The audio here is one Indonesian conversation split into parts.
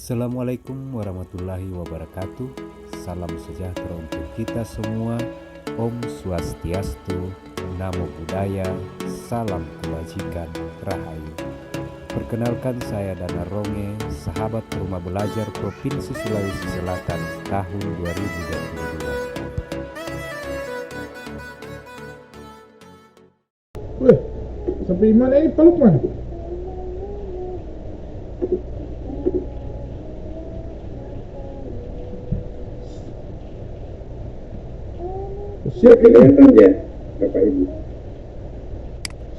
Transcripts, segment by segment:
Assalamualaikum warahmatullahi wabarakatuh. Salam sejahtera untuk kita semua. Om Swastiastu, Namo Buddhaya, Salam Kebajikan, Rahayu. Perkenalkan, saya Dana Ronge, sahabat rumah belajar Provinsi Sulawesi Selatan tahun 2022. Weh, sampai mana ini Pak Lukman? Siap kelihatan ya Bapak Ibu.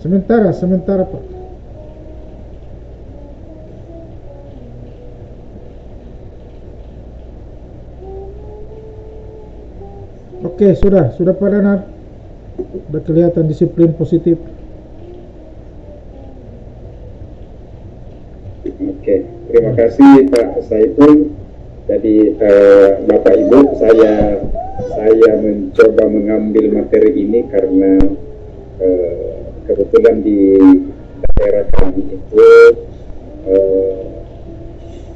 Sementara Pak. Oke, sudah Pak Danar. Sudah kelihatan disiplin positif. Oke, terima kasih Pak Saiful. Jadi Bapak Ibu, saya mencoba mengambil materi ini karena kebetulan di daerah kami itu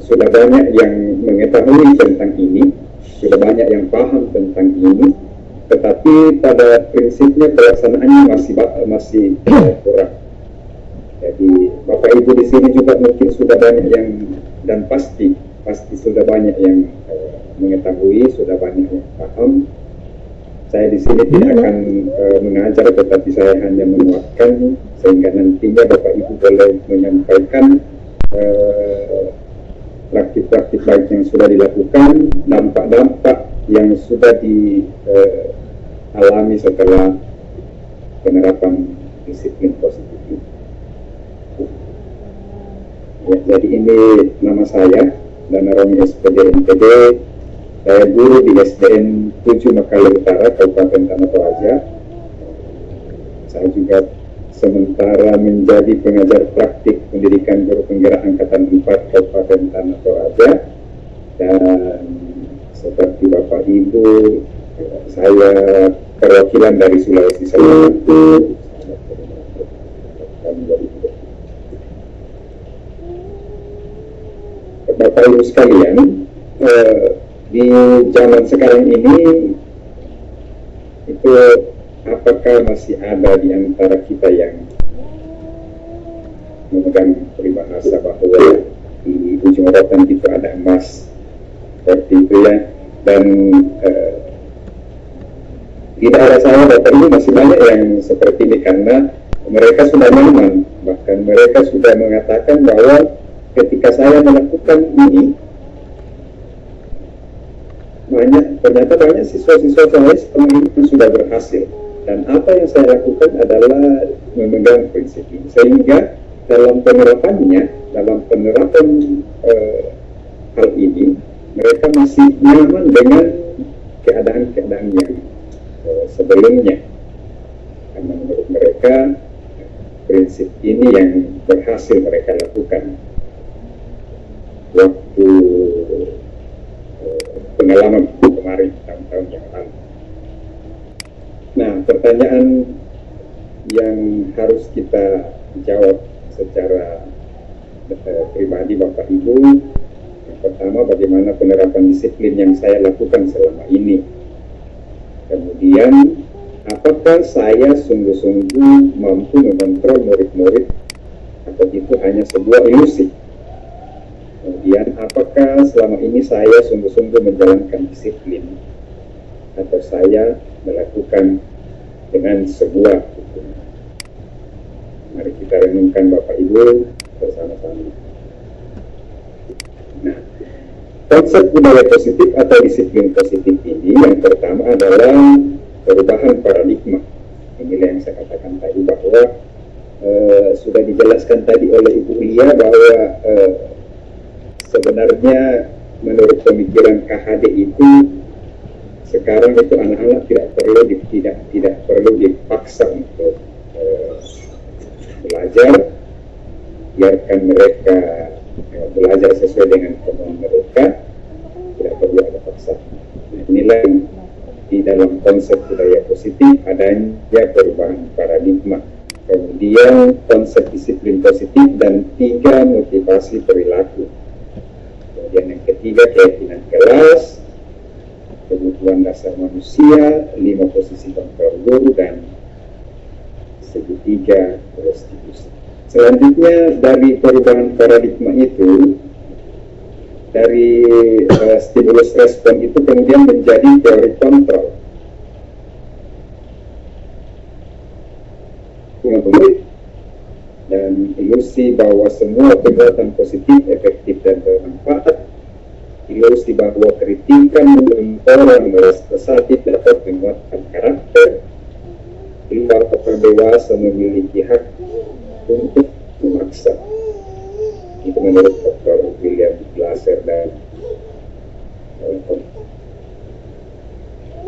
sudah banyak yang mengetahui tentang ini, sudah banyak yang paham tentang ini, tetapi pada prinsipnya pelaksanaannya masih kurang. Jadi Bapak Ibu di sini juga mungkin sudah banyak yang, dan pasti sudah banyak yang mengetahui, sudah banyak yang paham. Saya di sini tidak akan mengajar, tetapi saya hanya menguatkan sehingga nantinya Bapak Ibu boleh menyampaikan praktik-praktik baik yang sudah dilakukan, dampak-dampak yang sudah dialami setelah penerapan disiplin positif ini. Ya, jadi ini nama saya, Dana Ronge SPD NPD. Saya guru di SDN 7 Makalle Utara, Kabupaten Tanah Toraja. Saya juga sementara menjadi pengajar praktik pendidikan guru penggerak Angkatan 4 Kabupaten Tanah Toraja. Dan seperti Bapak Ibu, saya perwakilan dari Sulawesi Selatan. Bapak Ibu sekalian, di zaman sekarang ini itu apakah masih ada di antara kita yang memegang peribahasa bahwa di ujung rotan itu ada emas, seperti itu ya. Dan di daerah saya Bapak Ibu masih banyak yang seperti ini karena mereka sudah nyaman, bahkan mereka sudah mengatakan bahwa ketika saya melakukan ini, ternyata banyak siswa-siswa saya setelah ini sudah berhasil, dan apa yang saya lakukan adalah memegang prinsip ini, sehingga dalam penerapan hal ini mereka masih nyaman dengan keadaan yang sebelumnya, karena menurut mereka prinsip ini yang berhasil mereka lakukan waktu pengalaman kemarin tahun-tahun yang lalu. Nah, pertanyaan yang harus kita jawab secara pribadi Bapak Ibu, yang pertama, bagaimana penerapan disiplin yang saya lakukan selama ini. Kemudian, apakah saya sungguh-sungguh mampu mengontrol murid-murid atau itu hanya sebuah ilusi? Kemudian, apakah selama ini saya sungguh-sungguh menjalankan disiplin atau saya melakukan dengan sebuah hukuman? Mari kita renungkan Bapak Ibu bersama-sama. Nah, konsep budaya positif atau disiplin positif ini yang pertama adalah perubahan paradigma. Inilah yang saya katakan tadi bahwa sudah dijelaskan tadi oleh Ibu Lia bahwa sebenarnya menurut pemikiran KHD itu sekarang itu anak-anak tidak perlu dipaksa untuk belajar, biarkan mereka belajar sesuai dengan kemauan mereka, tidak perlu ada paksaan. Nah, inilah di dalam konsep budaya positif adanya perubahan paradigma, kemudian konsep disiplin positif dan 3 motivasi perilaku. Kemudian yang ketiga, keyakinan kelas, kebutuhan dasar manusia, 5 posisi kontrol guru, dan segitiga restitusi. Selanjutnya dari perubahan paradigma itu, dari stimulus respon itu kemudian menjadi teori kontrol. Dan ilusi bahwa semua perbuatan positif, efektif, dan bermanfaat, ilusi bahwa kritikan orang bersatif dapat menguatkan karakter, bahwa orang dewasa memiliki hak untuk memaksa. Itu menurut Dr. William Glasser dan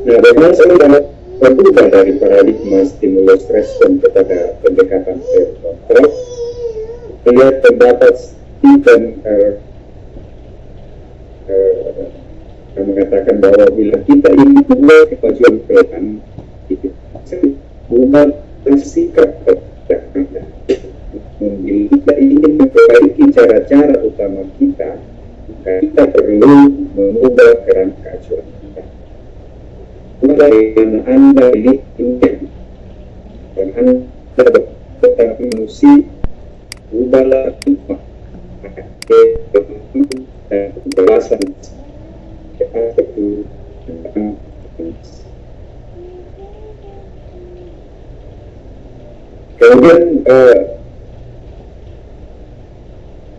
nah, bagaimana saya berubah dari paradigma stimulus respon kepada pendekatan teori kontrol? Melihat pendapat Stephen mengatakan bahwa bila kita ingin membuat kemajuan pelan, itu bukan bersikap terhadap. Bila kita ingin memperbaiki cara-cara utama kita, maka kita perlu mengubah kerangka acuan kita. Bagaimana Anda ini dan Anda tentang manusia, ubahlah dan pembahasan itu tentang kemudian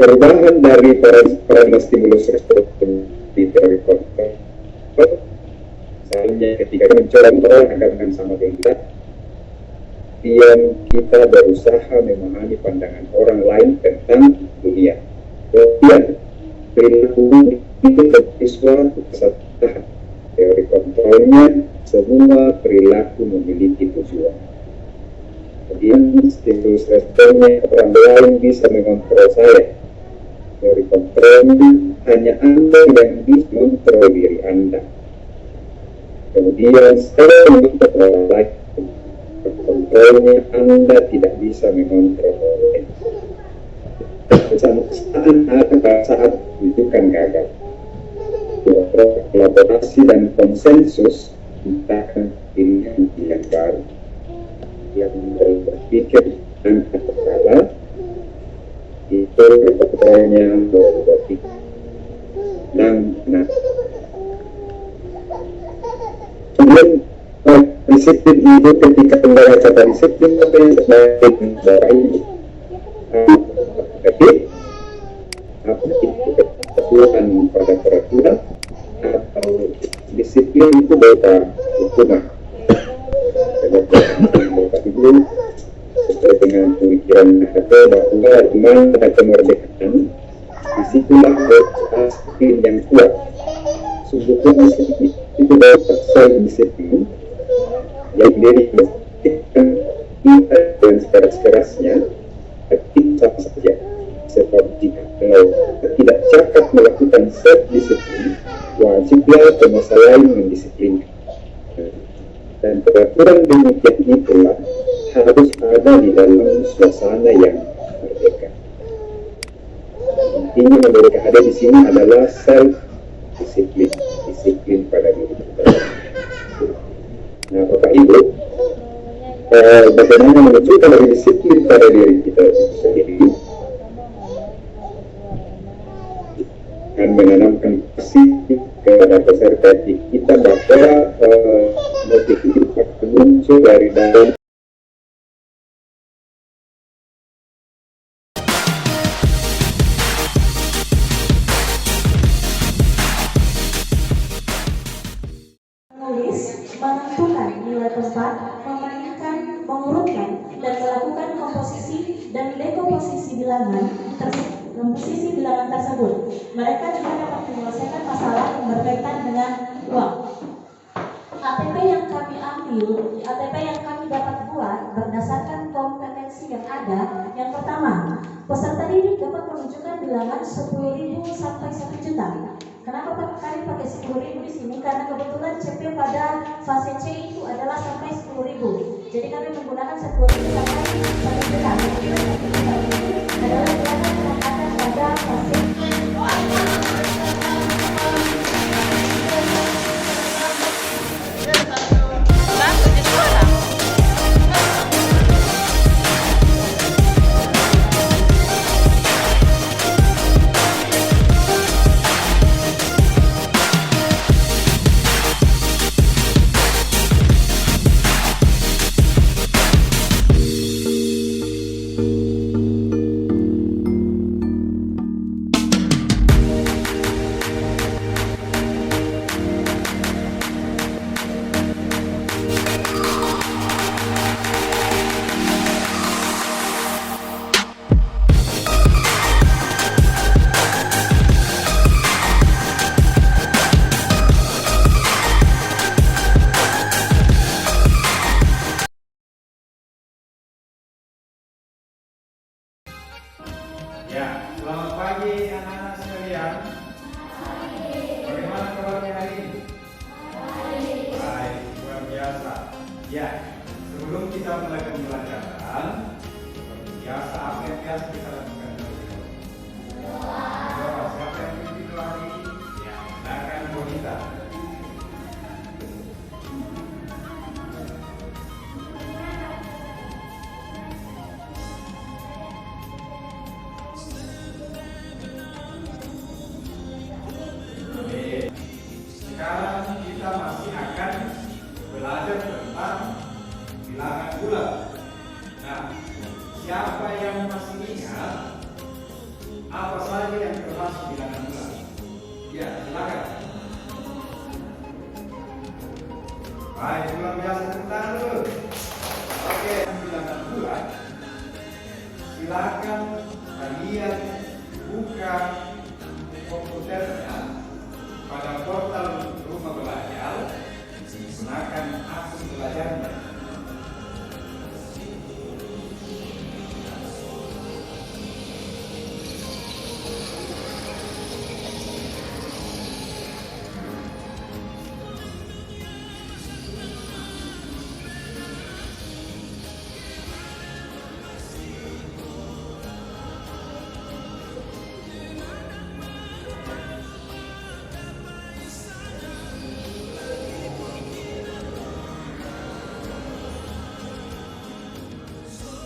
perubahan dari paradigma stimulus respon di teori kontrol. Misalnya ketika mencoba orang akan dengan sama dengan kita berusaha memahami pandangan orang lain tentang dunia. Kemudian perilaku itu menjadi suatu kesatuan. Teori kontrolnya, semua perilaku memiliki tujuan. Kemudian stimulus responnya, orang lain bisa mengontrol saya. Teori kontrolnya, hanya Anda yang bisa mengontrol diri Anda. Kemudian saya mengontrol orang lain. Kontrolnya, Anda tidak bisa mengontrol orang lain. Saat rujukan gagal, kolaborasi dan konsensus menciptakan pilihan yang baru yang berpikir dan katakanlah itu kontrolnya berpikir dan kemudian disiplin itu ketika membaca disiplin apa yang sebagai ini tapi apa itu ketentuan pada peraturan atau disiplin itu berupa hukuman. Itu sesuai dengan pemikiran kata bahwa iman pada kemerdekaan disitulah disiplin yang kuat. Sungguhnya itu berupa disiplin yang diri kita dan sekeras-kerasnya sama saja. Seperti kalau tidak cakap melakukan self-disiplin, wajiblah penguasa lain mendisiplinkan. Dan peraturan demikian itulah harus ada di dalam suasana yang merdeka. Intinya yang mereka ada di sini adalah self-disiplin, disiplin pada diri kita. Nah, Bapak Ibu, bagaimana menunjukkan disiplin pada diri kita sendiri? Dan menanamkan kasih kepada peserta kita bahwa motif itu akan muncul dari dalam menulis, menentukan nilai tempat, memainkan, mengurutkan, dan melakukan komposisi dan dekomposisi bilangan tersebut. Mereka juga dapat menyelesaikan masalah yang berkaitan dengan uang. ATP yang kami dapat buat berdasarkan kompetensi yang ada. Yang pertama, peserta didik dapat menunjukkan bilangan 10.000 sampai 1 juta. Kenapa kami pakai 10.000 di sini? Karena kebetulan CP pada fase C itu adalah sampai 10.000. Jadi kami menggunakan 10.000 sampai 1 juta. Adalah bilangan yang ada pada fase Ya, selamat pagi anak-anak sekalian. Bagaimana kabarnya hari ini? Baik, luar biasa. Ya, sebelum kita mulai pembelajaran, seperti biasa, apa yang biasa kita lakukan dulu? Doa. Siapa yang pimpin doa hari ini? Ya, silakan Bonita. Sekarang kita masih akan belajar tentang bilangan bulat. Nah, siapa yang masih ingat apa saja yang termasuk bilangan bulat? Ya, silakan. Baik, luar biasa, tentang dulu. Oke, bilangan bulat. Silakan kalian buka komputernya pada portal rumah belajar, gunakan akun belajarnya.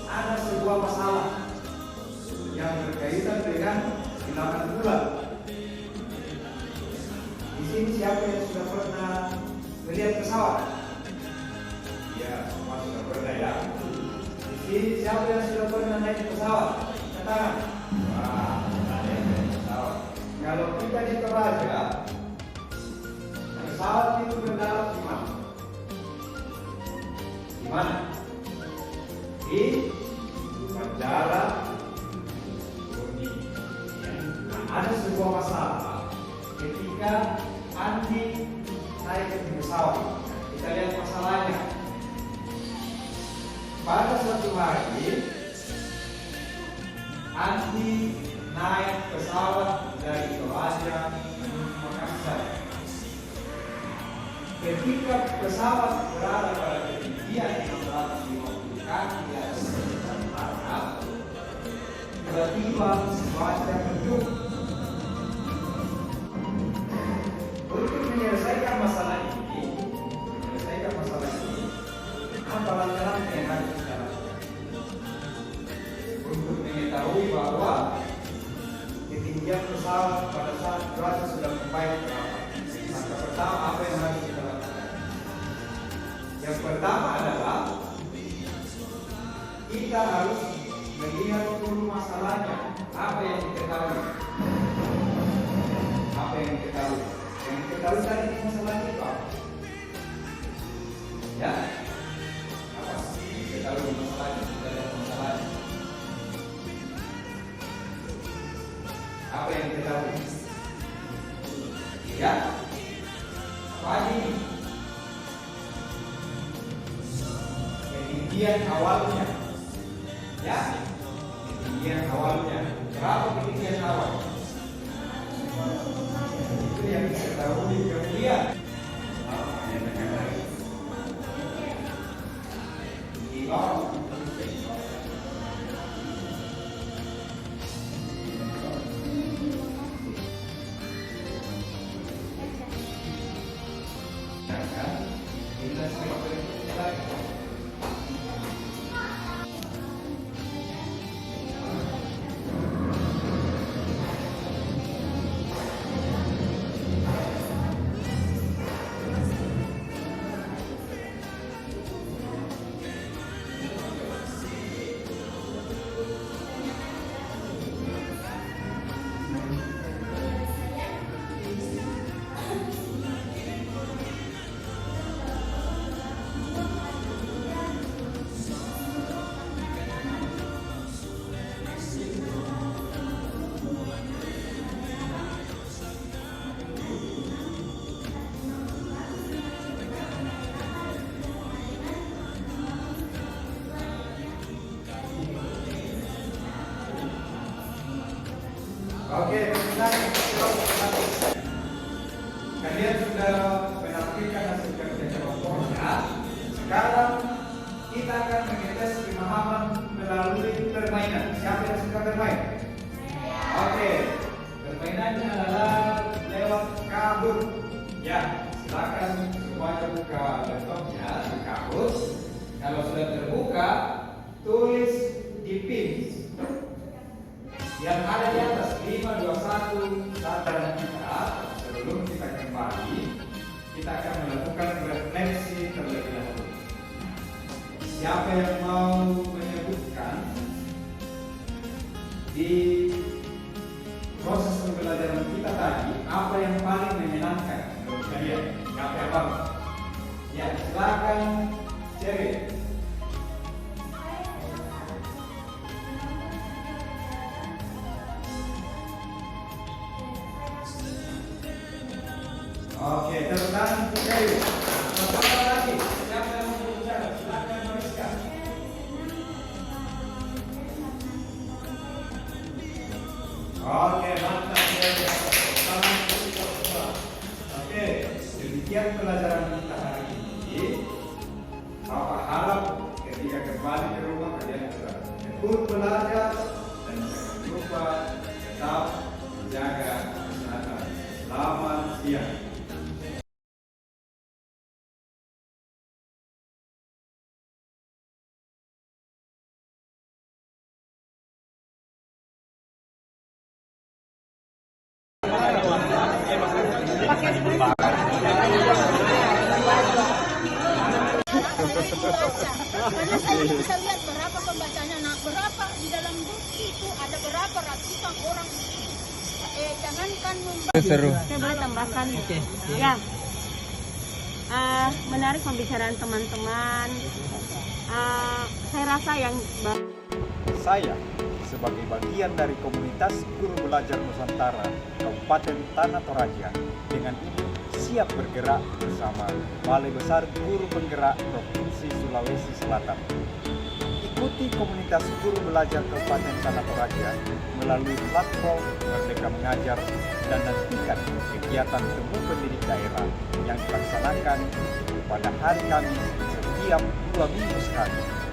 Ada sebuah masalah yang berkaitan dengan bilangan bulat. Di sini siapa yang sudah pernah melihat pesawat? Ya, semua sudah pernah ya. Di sini siapa yang sudah pernah naik pesawat? Katakan. Wah, ada yang naik pesawat. Kalau kita di Toraja, pesawat itu mendarat di mana? Di mana? Di Bandara Bumi. Ya. Nah, ada sebuah masalah ketika Andi naik ke pesawat. Kita lihat masalahnya. Pada suatu hari Andi naik pesawat dari Toraja menuju Makassar. Ketika pesawat berada pada ketinggian 650 kaki di atas permukaan tanah, tiba-tiba cuaca mendung. Untuk menyelesaikan masalah ini, apa langkah-langkah yang harus kita lakukan? Untuk mengetahui bahwa ketinggian pesawat pada saat cuaca sudah membaik berapa, maka pertama apa yang harus kita lakukan? Yang pertama adalah kita harus melihat dulu masalahnya. Apa yang diketahui? Apa yang diketahui? Yang diketahui tadi masalahnya apa? Ya? Apa? Diketahui masalahnya, kita lihat masalahnya. Apa yang diketahui? Ya? Apa ini? Ketinggian awalnya. Ya, ketinggian awalnya. Berapa ketinggian awal? Itu yang diketahui kemudian. Di bawah. Oke, kalian sudah menampilkan hasil kerja kelompoknya. Sekarang kita akan mengetes pemahaman melalui permainan. Siapa yang suka bermain? Oke, permainannya adalah lewat kabut. Ya, silakan semuanya buka laptopnya di kabut. Kalau sudah terbuka, tulis di pin yang ada di atas 521 sasaran kita. Sebelum kita kembali, kita akan melakukan refleksi terlebih dahulu. Siapa yang mau menyebutkan di proses pembelajaran kita tadi apa yang paling menyenangkan menurut kalian? Siapa yang mau? Ya, silakan Cherry. Oke, tepuk tangan untuk Cherry. Apa lagi? Siapa yang mau bicara? Silakan Mariska. Oke, mantap Cherry. Tangan untuk semua. Oke, demikian pelajaran kita hari ini. Bapak harap ketika kembali ke rumah kalian sudah tekun belajar dan jangan lupa tetap menjaga kesehatan. Selamat siang. Karena saya bisa lihat berapa pembacanya, nah berapa di dalam buku itu ada berapa ratusan orang. Jangankan membaca. Seru. Saya boleh tambahkan. Ya. Menarik pembicaraan teman-teman. Saya rasa yang Saya sebagai bagian dari komunitas Guru Belajar Nusantara Kabupaten Tanah Toraja dengan ini siap bergerak bersama Balai Besar Guru Penggerak Provinsi Sulawesi Selatan. Ikuti komunitas Guru Belajar Kabupaten Tanah Toraja melalui platform Merdeka Mengajar dan nantikan kegiatan Temu Pendidik Daerah yang dilaksanakan pada hari Kamis setiap 2 minggu sekali.